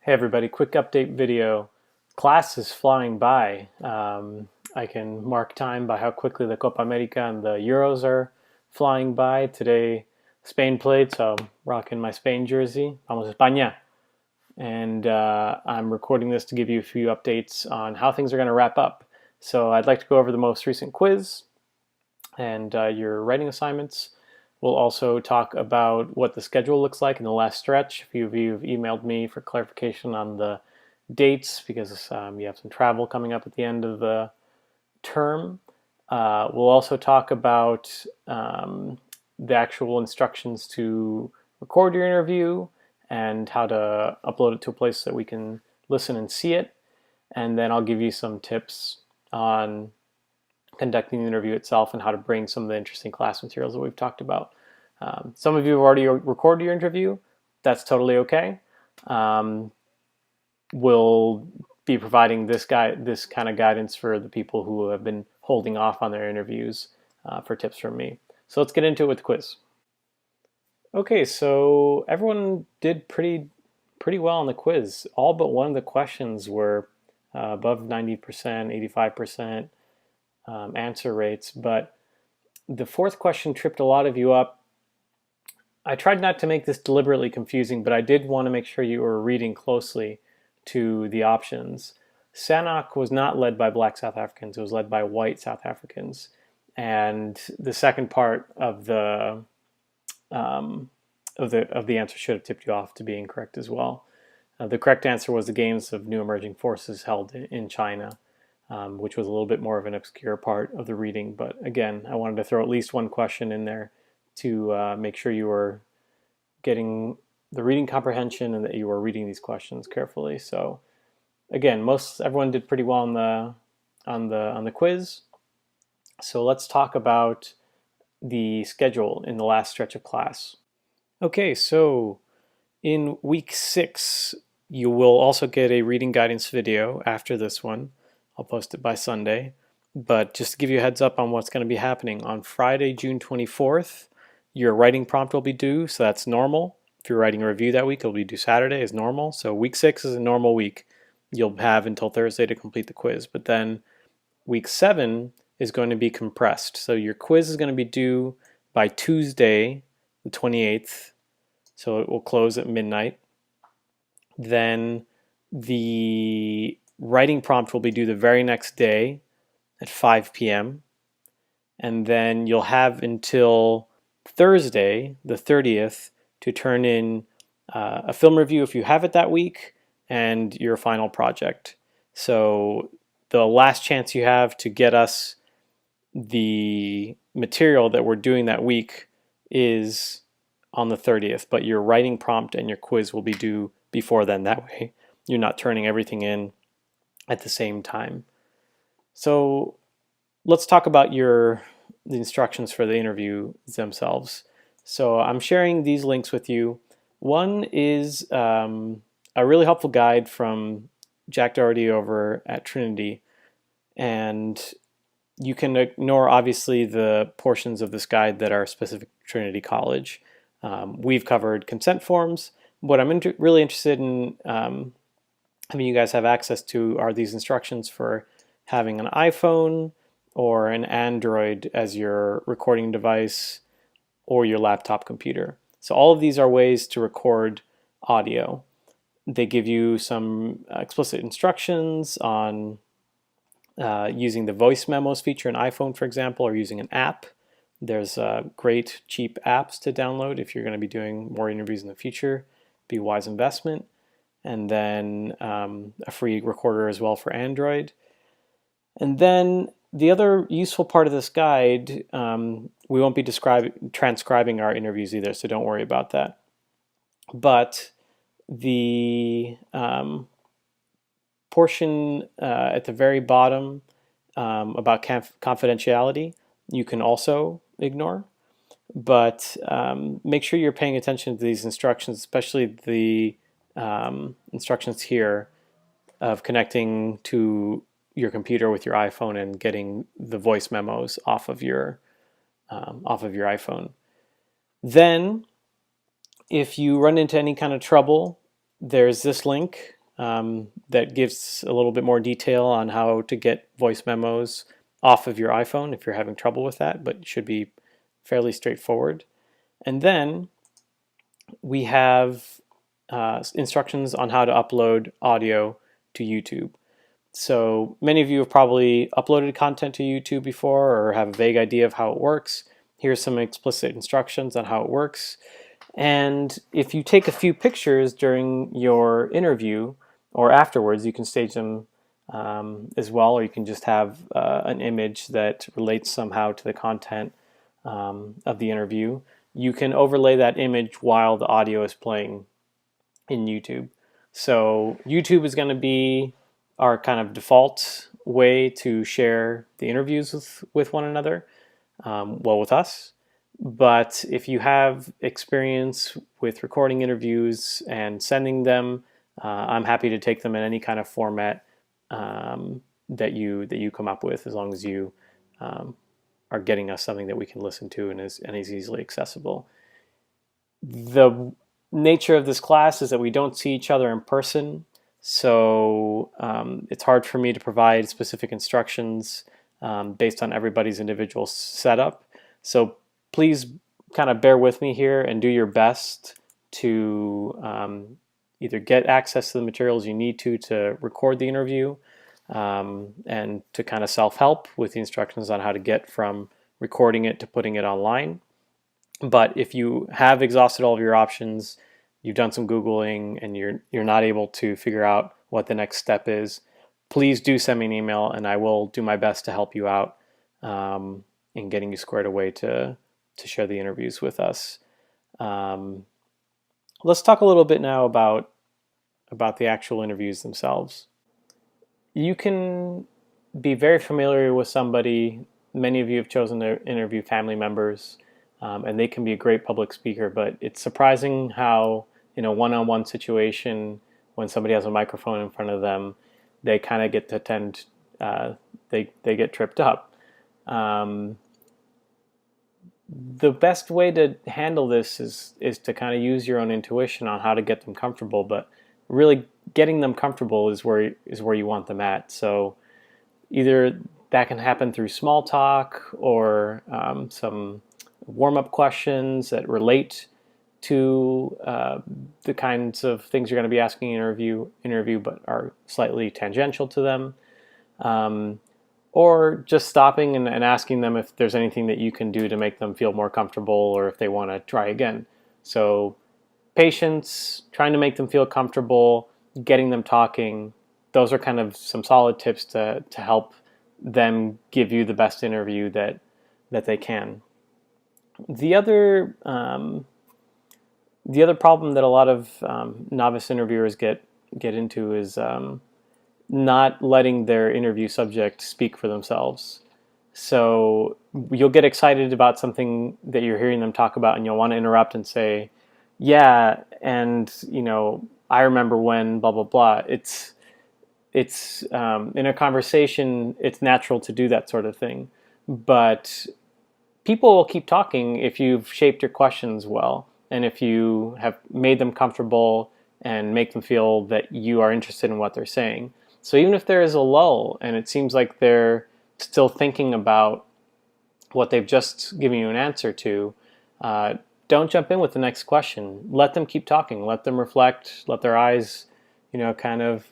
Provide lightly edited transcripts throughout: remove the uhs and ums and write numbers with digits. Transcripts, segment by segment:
Hey everybody, quick update video. Class is flying by. I can mark time by how quickly the Copa America and the Euros are flying by. Today, Spain played, so I'm rocking my Spain jersey. Vamos España! And I'm recording this to give you a few updates on how things are going to wrap up. So I'd like to go over the most recent quiz and your writing assignments. We'll also talk about what the schedule looks like in the last stretch. A few of you have emailed me for clarification on the dates because you have some travel coming up at the end of the term. We'll also talk about the actual instructions to record your interview and how to upload it to a place that we can listen and see it. And then I'll give you some tips on conducting the interview itself and how to bring some of the interesting class materials that we've talked about. Some of you have already recorded your interview. That's totally okay. We'll be providing this kind of guidance for the people who have been holding off on their interviews for tips from me. So let's get into it with the quiz. Okay, so everyone did pretty well on the quiz. All but one of the questions were above 90%, 85%. Answer rates, but the fourth question tripped a lot of you up. I tried not to make this deliberately confusing, but I did want to make sure you were reading closely to the options. SANOC was not led by black South Africans, it was led by white South Africans. And the second part of the answer should have tipped you off to be incorrect as well. The correct answer was the Games of New Emerging Forces held in China. Which was a little bit more of an obscure part of the reading. But again, I wanted to throw at least one question in there to make sure you were getting the reading comprehension and that you were reading these questions carefully. So again, everyone did pretty well on the quiz. So let's talk about the schedule in the last stretch of class. Okay, so in week 6, you will also get a reading guidance video after this one. I'll post it by Sunday. But just to give you a heads up on what's going to be happening, on Friday, June 24th, your writing prompt will be due, so that's normal. If you're writing a review that week, it'll be due Saturday as normal. So week 6 is a normal week. You'll have until Thursday to complete the quiz. But then week 7 is going to be compressed. So your quiz is going to be due by Tuesday, the 28th. So it will close at midnight. Then the writing prompt will be due the very next day at 5 p.m. And then you'll have until Thursday, the 30th, to turn in a film review if you have it that week and your final project. So the last chance you have to get us the material that we're doing that week is on the 30th, but your writing prompt and your quiz will be due before then. That way you're not turning everything in at the same time. So let's talk about the instructions for the interview themselves. So I'm sharing these links with you. One is a really helpful guide from Jack Doherty over at Trinity, and you can ignore obviously the portions of this guide that are specific to Trinity College. We've covered consent forms. What I'm really interested in having you guys have access to are these instructions for having an iPhone or an Android as your recording device or your laptop computer. So all of these are ways to record audio. They give you some explicit instructions on using the voice memos feature in iPhone, for example, or using an app. There's great cheap apps to download if you're going to be doing more interviews in the future. Be a wise investment. And then a free recorder as well for Android. And then the other useful part of this guide, we won't be transcribing our interviews either, so don't worry about that. But the portion at the very bottom about confidentiality, you can also ignore. But make sure you're paying attention to these instructions, especially the instructions here of connecting to your computer with your iPhone and getting the voice memos off of your iPhone. Then if you run into any kind of trouble, there's this link that gives a little bit more detail on how to get voice memos off of your iPhone if you're having trouble with that, but it should be fairly straightforward. And then we have instructions on how to upload audio to YouTube. So many of you have probably uploaded content to YouTube before or have a vague idea of how it works. Here's some explicit instructions on how it works. And if you take a few pictures during your interview or afterwards, you can stage them as well, or you can just have an image that relates somehow to the content of the interview. You can overlay that image while the audio is playing in YouTube. So YouTube is going to be our kind of default way to share the interviews with one another, well, with us. But if you have experience with recording interviews and sending them, I'm happy to take them in any kind of format that you come up with, as long as you are getting us something that we can listen to and is easily accessible. The nature of this class is that we don't see each other in person, so it's hard for me to provide specific instructions based on everybody's individual setup. So please kind of bear with me here and do your best to either get access to the materials you need to record the interview, and to kind of self-help with the instructions on how to get from recording it to putting it online. But if you have exhausted all of your options, you've done some Googling, and you're not able to figure out what the next step is, please do send me an email, and I will do my best to help you out in getting you squared away to share the interviews with us. Let's talk a little bit now about the actual interviews themselves. You can be very familiar with somebody. Many of you have chosen to interview family members, and they can be a great public speaker, but it's surprising how in a one-on-one situation, when somebody has a microphone in front of them, they kind of get to tend, they get tripped up. The best way to handle this is to kind of use your own intuition on how to get them comfortable, but really getting them comfortable is where you want them at. So either that can happen through small talk or some warm-up questions that relate to the kinds of things you're going to be asking in an interview but are slightly tangential to them. Or just stopping and asking them if there's anything that you can do to make them feel more comfortable, or if they want to try again. So patience, trying to make them feel comfortable, getting them talking, those are kind of some solid tips to help them give you the best interview that they can. The other problem that a lot of novice interviewers get into is not letting their interview subject speak for themselves. So you'll get excited about something that you're hearing them talk about, and you'll want to interrupt and say, yeah, and I remember when blah blah blah. It's in a conversation, it's natural to do that sort of thing, but people will keep talking if you've shaped your questions well, and if you have made them comfortable and make them feel that you are interested in what they're saying. So even if there is a lull and it seems like they're still thinking about what they've just given you an answer to, don't jump in with the next question. Let them keep talking. Let them reflect. Let their eyes, kind of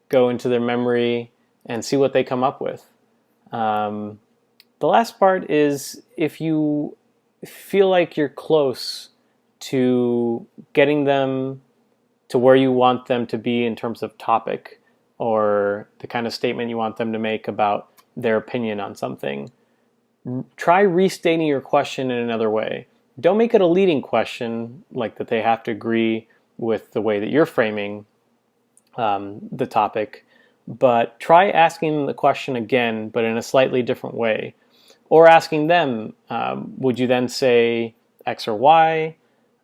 go into their memory and see what they come up with. The last part is, if you feel like you're close to getting them to where you want them to be in terms of topic, or the kind of statement you want them to make about their opinion on something, try restating your question in another way. Don't make it a leading question, like that they have to agree with the way that you're framing the topic, but try asking the question again, but in a slightly different way. Or asking them, would you then say X or Y?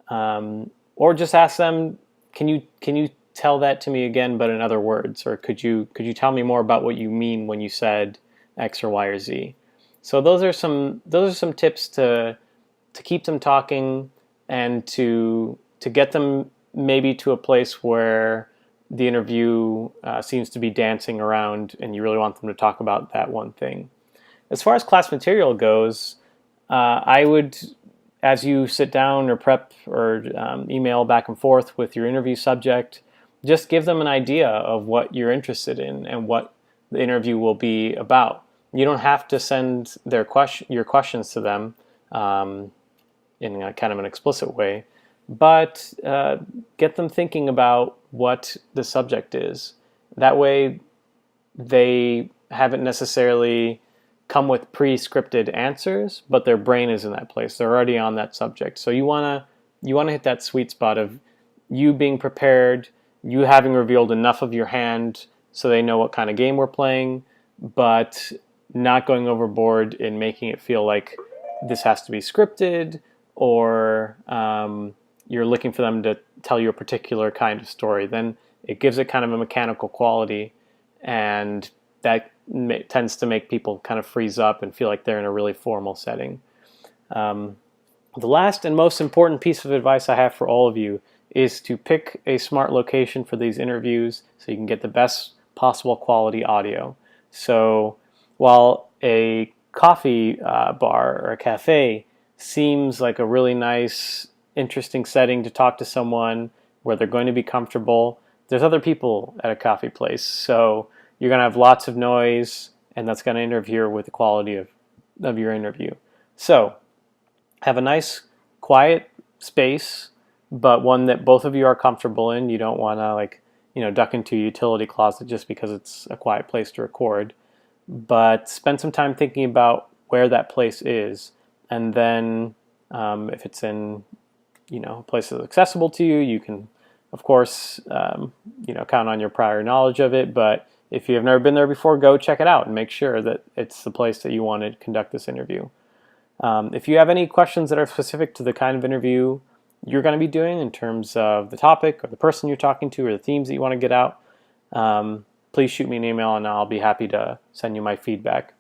Or just ask them, can you tell that to me again, but in other words? Or could you tell me more about what you mean when you said X or Y or Z? So those are some tips to keep them talking, and to get them maybe to a place where the interview seems to be dancing around and you really want them to talk about that one thing. As far as class material goes, I would, as you sit down or prep or email back and forth with your interview subject, just give them an idea of what you're interested in and what the interview will be about. You don't have to send your questions to them in a kind of an explicit way, but get them thinking about what the subject is. That way they haven't necessarily come with pre-scripted answers, but their brain is in that place. They're already on that subject. So you wanna hit that sweet spot of you being prepared, you having revealed enough of your hand so they know what kind of game we're playing, but not going overboard in making it feel like this has to be scripted, or you're looking for them to tell you a particular kind of story. Then it gives it kind of a mechanical quality, and that tends to make people kind of freeze up and feel like they're in a really formal setting. The last and most important piece of advice I have for all of you is to pick a smart location for these interviews so you can get the best possible quality audio. So while a coffee bar or a cafe seems like a really nice, interesting setting to talk to someone where they're going to be comfortable, there's other people at a coffee place. So you're going to have lots of noise, and that's going to interfere with the quality of your interview. So have a nice, quiet space, but one that both of you are comfortable in. You don't want to duck into a utility closet just because it's a quiet place to record. But spend some time thinking about where that place is, and then if it's in a place that's accessible to you, you can, of course, count on your prior knowledge of it. But if you have never been there before, go check it out and make sure that it's the place that you want to conduct this interview. If you have any questions that are specific to the kind of interview you're going to be doing in terms of the topic or the person you're talking to or the themes that you want to get out, please shoot me an email and I'll be happy to send you my feedback.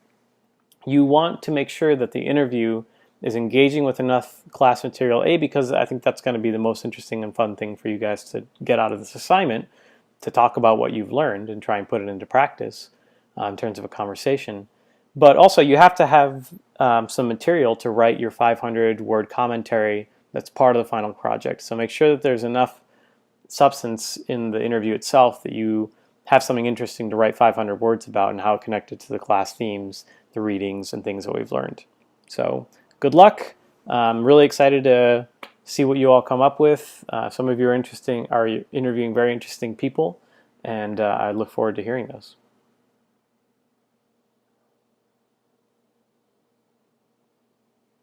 You want to make sure that the interview is engaging with enough class material, because I think that's going to be the most interesting and fun thing for you guys to get out of this assignment, to talk about what you've learned and try and put it into practice in terms of a conversation. But also you have to have some material to write your 500-word commentary that's part of the final project. So make sure that there's enough substance in the interview itself that you have something interesting to write 500 words about and how it connected to the class themes, the readings, and things that we've learned. So good luck. I'm really excited to see what you all come up with. Some of you are interviewing very interesting people, and I look forward to hearing those.